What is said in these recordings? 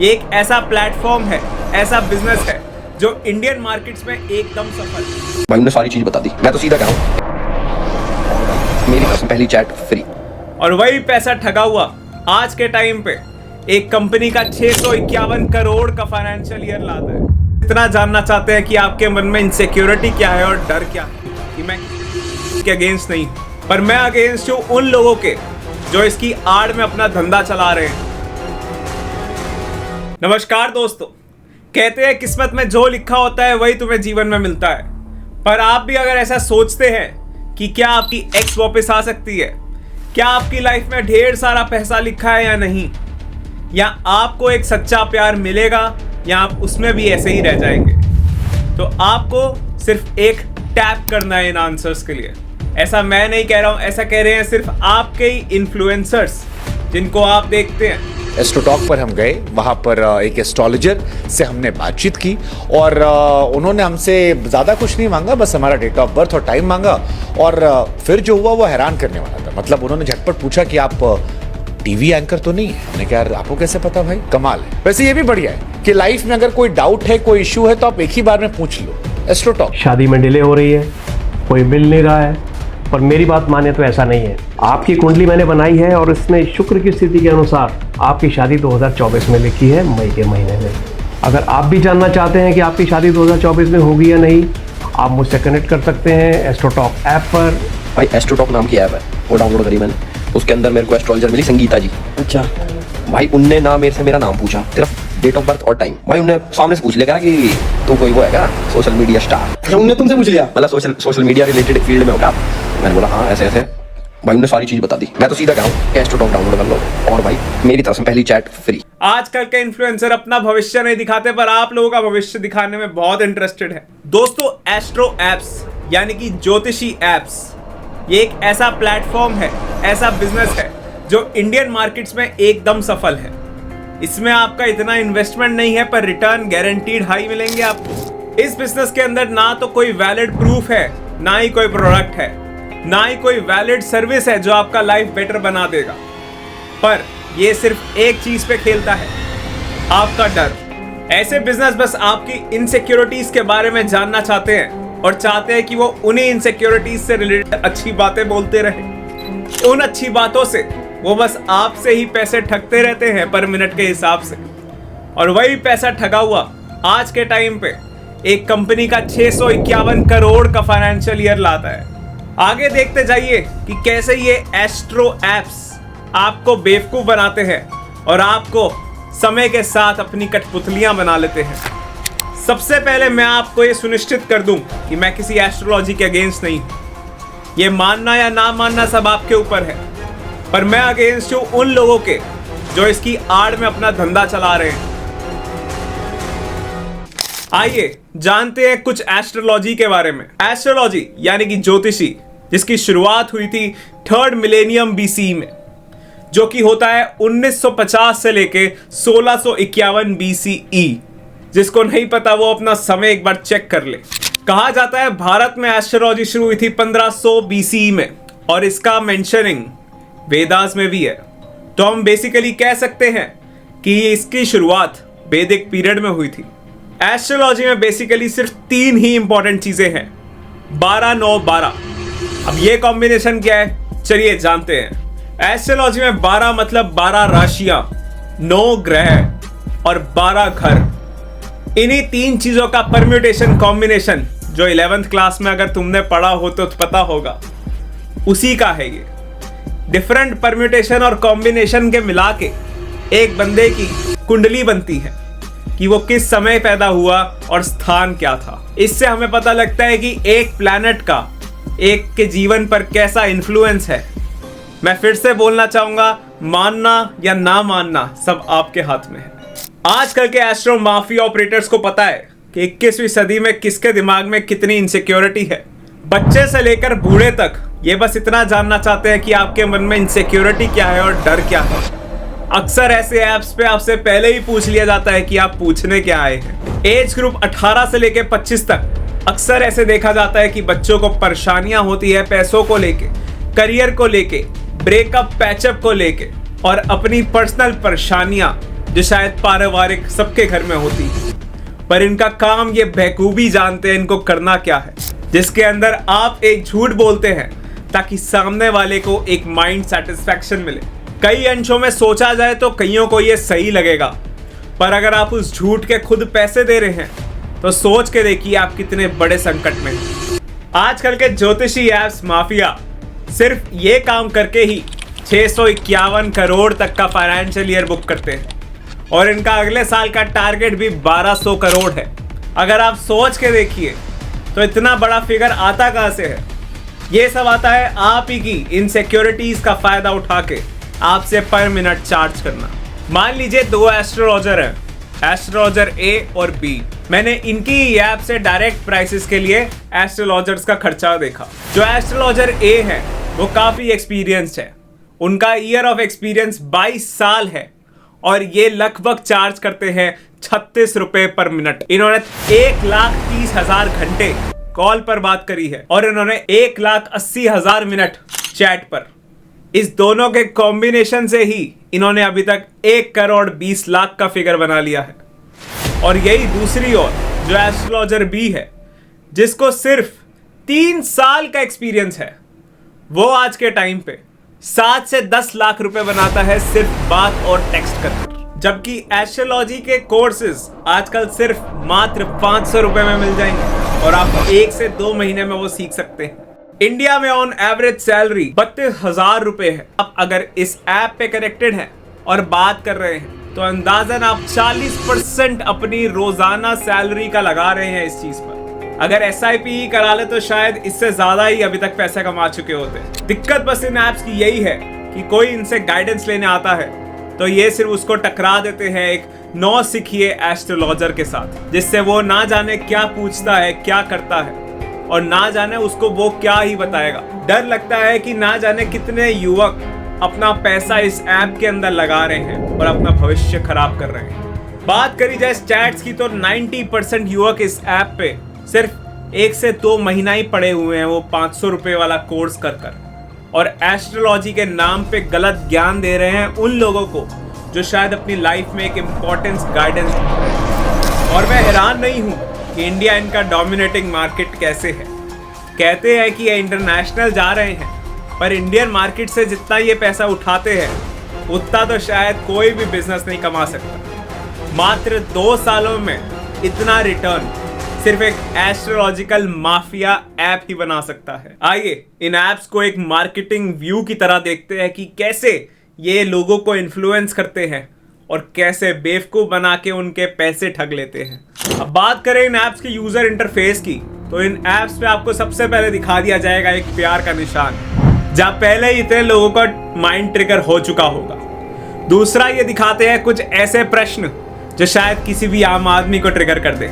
ये एक ऐसा प्लेटफॉर्म है, ऐसा बिजनेस है जो इंडियन मार्केट्स में एकदम सफल है। भाई उन्होंने सारी चीज बता दी, मैं तो सीधा कह रहा हूं मेरी तरफ से पहली चैट फ्री। और वही पैसा ठगा हुआ आज के टाइम पे एक कंपनी का 651 करोड़ का फाइनेंशियल ईयर लाता है। इतना जानना चाहते हैं कि आपके मन में इनसिक्योरिटी क्या है और डर क्या है, कि मैं इसके अगेंस्ट नहीं, पर मैं अगेंस्ट हूं उन लोगों के जो इसकी आड़ में अपना धंधा चला रहे हैं। नमस्कार दोस्तों, कहते हैं किस्मत में जो लिखा होता है वही तुम्हें जीवन में मिलता है। पर आप भी अगर ऐसा सोचते हैं कि क्या आपकी एक्स वापस आ सकती है, क्या आपकी लाइफ में ढेर सारा पैसा लिखा है या नहीं, या आपको एक सच्चा प्यार मिलेगा या आप उसमें भी ऐसे ही रह जाएंगे, तो आपको सिर्फ एक टैप करना है इन आंसर्स के लिए। ऐसा मैं नहीं कह रहा हूं, ऐसा कह रहे हैं सिर्फ आपके ही इन्फ्लुएंसर्स जिनको आप देखते हैं। एस्ट्रोटॉक पर हम गए, वहाँ पर एक एस्ट्रोलॉजर से हमने बातचीत की और उन्होंने हमसे ज़्यादा कुछ नहीं मांगा, बस हमारा डेट ऑफ बर्थ और टाइम मांगा। और फिर जो हुआ वो हैरान करने वाला था। मतलब उन्होंने झटपट पूछा कि आप टीवी एंकर तो नहीं है। हमने कहा यार आपको कैसे पता भाई, कमाल है। वैसे ये भी बढ़िया है कि लाइफ में अगर कोई डाउट है, कोई इश्यू है, तो आप एक ही बार में पूछ लो। एस्ट्रोटॉक। शादी में डिले हो रही है, कोई मिल नहीं रहा है, पर मेरी बात माने तो ऐसा नहीं है। आपकी कुंडली मैंने बनाई है और इसमें शुक्र की स्थिति के अनुसार आपकी शादी 2024 में लिखी है, मई के महीने में। अगर आप भी जानना चाहते हैं कि आपकी शादी 2024 में होगी या नहीं, आप मुझसे कनेक्ट कर सकते हैं एस्ट्रोटॉक ऐप पर। भाई एस्ट्रोटॉक नाम की ऐप है, वो डाउनलोड करी मैंने। उसके अंदर मेरे को एस्ट्रोलॉजर मिली, संगीता जी। अच्छा भाई उनने ना मेरे से मेरा नाम पूछा, सिर्फ डेट ऑफ बर्थ और टाइम। भाई उन्हें सामने से पूछ लिया कि तू कोई वो है क्या, सोशल मीडिया स्टार। उनने तुमसे पूछ लिया? मतलब सोशल मीडिया रिलेटेड फील्ड में होगा। मैंने बोला हाँ ऐसे ऐसे। भाई उन्होंने सारी चीज बता दी। मैं तो सीधा कह रहा हूँ एस्ट्रोटॉक डाउनलोड कर लो, और भाई मेरी तरफ से पहली चैट फ्री। आजकल के इन्फ्लुएंसर अपना भविष्य नहीं दिखाते, पर आप लोगों का भविष्य दिखाने में बहुत इंटरेस्टेड है। दोस्तों, एस्ट्रो एप्स यानी कि ज्योतिषी एप्स, ये एक ऐसा प्लेटफॉर्म है, ऐसा बिजनेस है जो इंडियन मार्केट्स में एकदम सफल है। इसमें आपका इतना इन्वेस्टमेंट नहीं है, पर रिटर्न गारंटीड हाई मिलेंगे आपको। इस बिजनेस के अंदर ना तो कोई वैलिड प्रूफ है, ना ही कोई प्रोडक्ट है, ना ही कोई वैलिड सर्विस है जो आपका लाइफ बेटर बना देगा। पर ये सिर्फ एक चीज पे खेलता है, आपका डर। ऐसे बिजनेस बस आपकी इनसिक्योरिटीज के बारे में जानना चाहते हैं और चाहते हैं कि वो उन्हीं इनसिक्योरिटीज से रिलेटेड अच्छी बातें बोलते रहे। उन अच्छी बातों से वो बस आपसे ही पैसे ठगते रहते हैं पर मिनट के हिसाब से। और वही पैसा ठगा हुआ आज के टाइम पे एक कंपनी का 651 करोड़ का फाइनेंशियल ईयर लाता है। आगे देखते जाइए कि कैसे ये एस्ट्रो एप्स आपको बेवकूफ बनाते हैं और आपको समय के साथ अपनी कठपुतलियां बना लेते हैं। सबसे पहले मैं आपको ये सुनिश्चित कर दूं कि मैं किसी एस्ट्रोलॉजी के अगेंस्ट नहीं हूं। ये मानना या ना मानना सब आपके ऊपर है, पर मैं अगेंस्ट हूं उन लोगों के जो इसकी आड़ में अपना धंधा चला रहे हैं। आइए जानते हैं कुछ एस्ट्रोलॉजी के बारे में। एस्ट्रोलॉजी यानी कि ज्योतिषी, जिसकी शुरुआत हुई थी 3rd मिलेनियम BC में, जो कि होता है 1950 से लेके 1651 BCE। जिसको नहीं पता वो अपना समय एक बार चेक कर ले। कहा जाता है भारत में एस्ट्रोलॉजी शुरू हुई थी 1500 BCE में, और इसका मेंशनिंग वेदास में भी है। तो हम बेसिकली कह सकते हैं कि इसकी शुरुआत वैदिक पीरियड में हुई थी। एस्ट्रोलॉजी में बेसिकली सिर्फ 3 ही इंपॉर्टेंट चीजें हैं, 12 9 12। अब ये कॉम्बिनेशन क्या है, चलिए जानते हैं। एस्ट्रोलॉजी में 12 मतलब 12 राशियां, 9 ग्रह और 12 घर। इन्हीं 3 चीजों का परम्यूटेशन कॉम्बिनेशन, जो 11th क्लास में अगर तुमने पढ़ा हो तो पता होगा, उसी का है ये। डिफरेंट परम्यूटेशन और कॉम्बिनेशन के मिला के एक बंदे की कुंडली बनती है कि वो किस समय पैदा हुआ और स्थान क्या था। इससे हमें पता लगता है कि एक प्लैनेट का एक के जीवन पर कैसा इन्फ्लुएंस है। मैं फिर से बोलना चाहूंगा, मानना या ना मानना सब आपके हाथ में है। आजकल के एस्ट्रो माफिया ऑपरेटर्स को पता है कि 21वीं सदी में किसके दिमाग में कितनी इनसिक्योरिटी है। बच्चे से लेकर बूढ़े तक ये बस इतना जानना चाहते हैं कि आपके मन में इनसिक्योरिटी क्या है और डर क्या है। अक्सर ऐसे ऐप्स पे आपसे पहले ही पूछ लिया जाता है कि आप पूछने क्या आए हैं। एज ग्रुप 18 से लेकर 25 तक अक्सर ऐसे देखा जाता है कि बच्चों को परेशानियां होती है पैसों को लेके, करियर को लेके, ब्रेकअप पैचअप को लेके, और अपनी पर्सनल परेशानियां जो शायद पारिवारिक सबके घर में होती है, पर इनका काम ये बखूबी जानते हैं इनको करना क्या है, जिसके अंदर आप एक झूठ बोलते हैं ताकि सामने वाले को एक माइंड सेटिस्फैक्शन मिले। कई अंशों में सोचा जाए तो कईयों को ये सही लगेगा, पर अगर आप उस झूठ के खुद पैसे दे रहे हैं तो सोच के देखिए आप कितने बड़े संकट में हैं। आजकल के ज्योतिषी ऐप्स माफिया सिर्फ ये काम करके ही 651 करोड़ तक का फाइनेंशियल ईयर बुक करते हैं और इनका अगले साल का टारगेट भी 1200 करोड़ है। अगर आप सोच के देखिए तो इतना बड़ा फिगर आता कहां से है? ये सब आता है आप ही की इनसिक्योरिटीज का फायदा उठा के आपसे पर मिनट चार्ज करना। मान लीजिए दो एस्ट्रोलॉजर हैं, एस्ट्रोलॉजर ए और बी। मैंने इनकी ऐप से डायरेक्ट प्राइसेस के लिए एस्ट्रोलॉजर्स का खर्चा देखा। जो एस्ट्रोलॉजर ए है वो काफी एक्सपीरियंस्ड है, उनका ईयर ऑफ एक्सपीरियंस 22 साल है और ये लगभग चार्ज करते हैं 36 रुपए पर मिनट। इन्होंने 1,30,000 घंटे कॉल पर बात करी है और इन्होंने 1,80,000 मिनट चैट पर। इस दोनों के कॉम्बिनेशन से ही इन्होंने अभी तक 1,20,00,000 का फिगर बना लिया है। और यही दूसरी ओर जो एस्ट्रोलॉजर बी है, जिसको सिर्फ 3 साल का एक्सपीरियंस है, वो आज के टाइम पे 7 से 10 लाख रुपए बनाता है सिर्फ बात और टेक्स्ट कर। जबकि एस्ट्रोलॉजी के कोर्सेज आजकल सिर्फ मात्र 500 रुपए में मिल जाएंगे और आप 1 से 2 महीने में वो सीख सकते हैं। इंडिया में ऑन एवरेज सैलरी 32,000 रुपए है। आप अगर इस ऐप पे कनेक्टेड हैं और बात कर रहे हैं तो अंदाजन आप 40% अपनी रोजाना सैलरी का लगा रहे हैं इस चीज पर। अगर SIP करा ले तो शायद इससे ज्यादा ही अभी तक पैसे कमा चुके होते। दिक्कत बस इन ऐप्स की यही है कि कोई इनसे गाइडेंस लेने आता है तो ये सिर्फ उसको टकरा देते हैं एक नौसिखिए एस्ट्रोलॉजर के साथ, जिससे वो ना जाने क्या पूछता है, क्या करता है और ना जाने उसको वो क्या ही बताएगा। डर लगता है कि ना जाने कितने युवक अपना पैसा इस ऐप के अंदर लगा रहे हैं और अपना भविष्य खराब कर रहे हैं। बात करी जाए स्टैट्स की तो 90% युवक इस ऐप पे सिर्फ 1 से 2 महीना ही पड़े हुए हैं, वो 500 रुपए वाला कोर्स कर और एस्ट्रोलॉजी के नाम पे गलत ज्ञान दे रहे हैं उन लोगों को जो शायद अपनी लाइफ में एक इम्पोर्टेंस गाइडेंस ढूंढ रहे हैं। और मैं हैरान नहीं हूं कि इंडिया इनका डोमिनेटिंग मार्केट कैसे है। कहते हैं कि ये इंटरनेशनल जा रहे हैं, पर इंडियन मार्केट से जितना ये पैसा उठाते हैं उतना तो शायद कोई भी बिजनेस नहीं कमा सकता। मात्र 2 सालों में इतना रिटर्न सिर्फ एक एस्ट्रोलॉजिकल माफिया ऐप ही बना सकता है। आइए इन ऐप्स को एक मार्केटिंग व्यू की तरह देखते हैं कि कैसे ये लोगों को इन्फ्लुएंस करते हैं और कैसे बेवकूफ बना के उनके पैसे ठग लेते हैं। अब बात करें इन ऐप्स के यूजर इंटरफेस की तो इन ऐप्स पे आपको सबसे पहले दिखा दिया जाएगा एक प्यार का निशान, जहां पहले ही इतने लोगों का माइंड ट्रिगर हो चुका होगा। दूसरा ये दिखाते हैं कुछ ऐसे प्रश्न जो शायद किसी भी आम आदमी को ट्रिगर कर दे।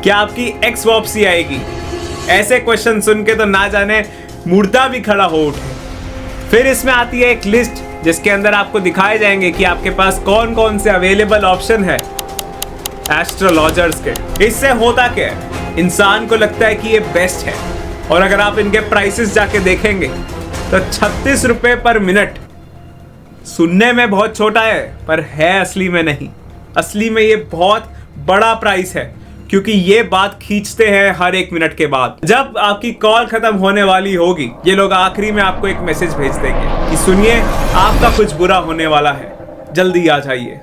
क्या आपकी एक्स वापसी आएगी? ऐसे क्वेश्चन सुन के तो ना जाने मुर्दा भी खड़ा हो उठे। फिर इसमें आती है एक लिस्ट जिसके अंदर आपको दिखाए जाएंगे कि आपके पास कौन कौन से अवेलेबल ऑप्शन है एस्ट्रोलॉजर्स के। इससे होता क्या है, इंसान को लगता है कि ये बेस्ट है और अगर आप इनके प्राइसेस जाके देखेंगे तो 36 रुपए पर मिनट सुनने में बहुत छोटा है, पर है असली में नहीं। असली में ये बहुत बड़ा प्राइस है, क्योंकि ये बात खींचते हैं हर 1 मिनट के बाद। जब आपकी कॉल खत्म होने वाली होगी, ये लोग आखिरी में आपको एक मैसेज भेज देंगे कि सुनिए आपका कुछ बुरा होने वाला है, जल्दी आ जाइए,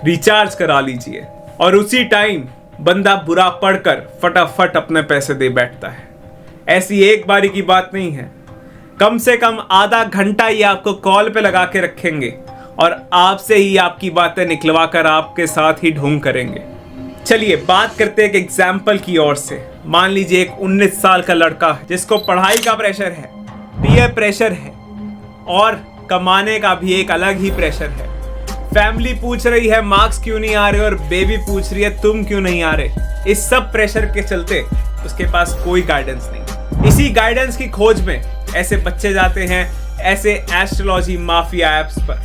रिचार्ज करा लीजिए। और उसी टाइम बंदा बुरा पढ़कर फटाफट अपने पैसे दे बैठता है। ऐसी एक बारी की बात नहीं है, कम से कम आधा घंटा ये आपको कॉल पे लगा के रखेंगे और आपसे ही आपकी बातें निकलवा कर आपके साथ ही ढोंग करेंगे। चलिए बात करते हैं एक एग्जाम्पल की ओर से। मान लीजिए एक 19 साल का लड़का है जिसको पढ़ाई का प्रेशर है, पीयर प्रेशर है और कमाने का भी एक अलग ही प्रेशर है। फैमिली पूछ रही है मार्क्स क्यों नहीं आ रहे और बेबी पूछ रही है तुम क्यों नहीं आ रहे। इस सब प्रेशर के चलते उसके पास कोई गाइडेंस नहीं। इसी गाइडेंस की खोज में ऐसे बच्चे जाते हैं ऐसे एस्ट्रोलॉजी माफिया ऐप्स पर,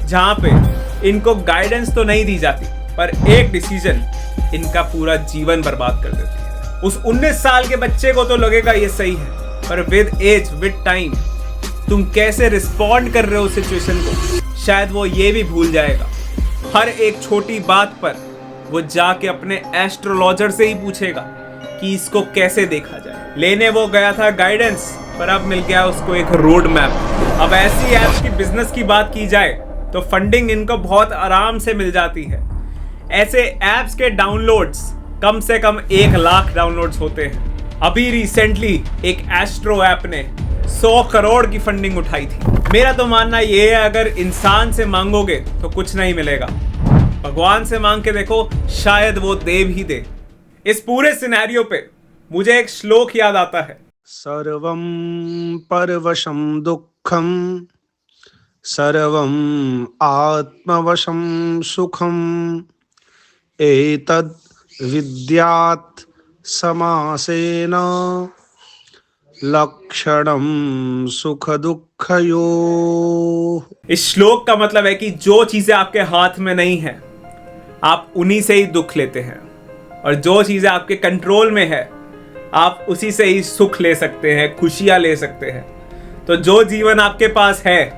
जहां पे इनको गाइडेंस तो नहीं दी जाती पर एक डिसीजन इनका पूरा जीवन बर्बाद कर देती है। उस 19 साल के बच्चे को तो लगेगा ये सही है, पर विद एज विद टाइम तुम कैसे रिस्पॉन्ड कर रहे हो सिचुएशन को, शायद वो ये भी भूल जाएगा हर एक छोटी बात पर वो जाके अपने एस्ट्रोलॉजर से ही पूछेगा कि इसको कैसे देखा जाए। लेने वो गया था गाइडेंस, पर अब मिल गया उसको एक रोड मैप। अब ऐसी ऐप्स की बिजनेस की बात की जाए तो फंडिंग इनको बहुत आराम से मिल जाती है। ऐसे ऐप्स के डाउनलोड्स कम से कम 1 लाख डाउनलोड्स होते हैं। अभी रिसेंटली एक एस्ट्रो ऐप ने 100 करोड़ की फंडिंग उठाई थी। मेरा तो मानना ये है, अगर इंसान से मांगोगे तो कुछ नहीं मिलेगा, भगवान से मांग के देखो, शायद वो दे भी दे। इस पूरे सिनेरियो पे मुझे एक श्लोक याद आता है, सर्वं परवशं दुःखं सर्वं आत्मवशं सुखम् एतद् विद्यात् समासेन लक्षणं सुख दुःखयोः। इस श्लोक का मतलब है कि जो चीजें आपके हाथ में नहीं है आप उन्हीं से ही दुख लेते हैं, और जो चीजें आपके कंट्रोल में है आप उसी से ही सुख ले सकते हैं, खुशियां ले सकते हैं। तो जो जीवन आपके पास है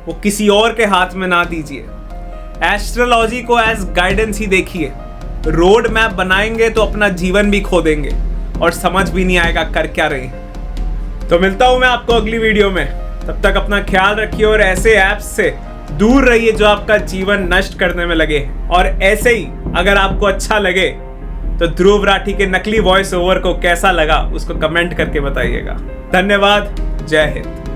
वो किसी और के हाथ में ना दीजिए। एस्ट्रोलॉजी को एज गाइडेंस ही देखिए। रोड मैप बनाएंगे तो अपना जीवन भी खो देंगे और समझ भी नहीं आएगा कर क्या रहे हैं। तो मिलता हूं मैं आपको अगली वीडियो में। तब तक अपना ख्याल रखिए और ऐसे ऐप्स से दूर रहिए जो आपका जीवन नष्ट करने में लगे। और ऐसे ही अगर आपको अच्छा लगे तो ध्रुव राठी के नकली वॉइस ओवर को कैसा लगा उसको कमेंट करके बताइएगा। धन्यवाद। जय हिंद।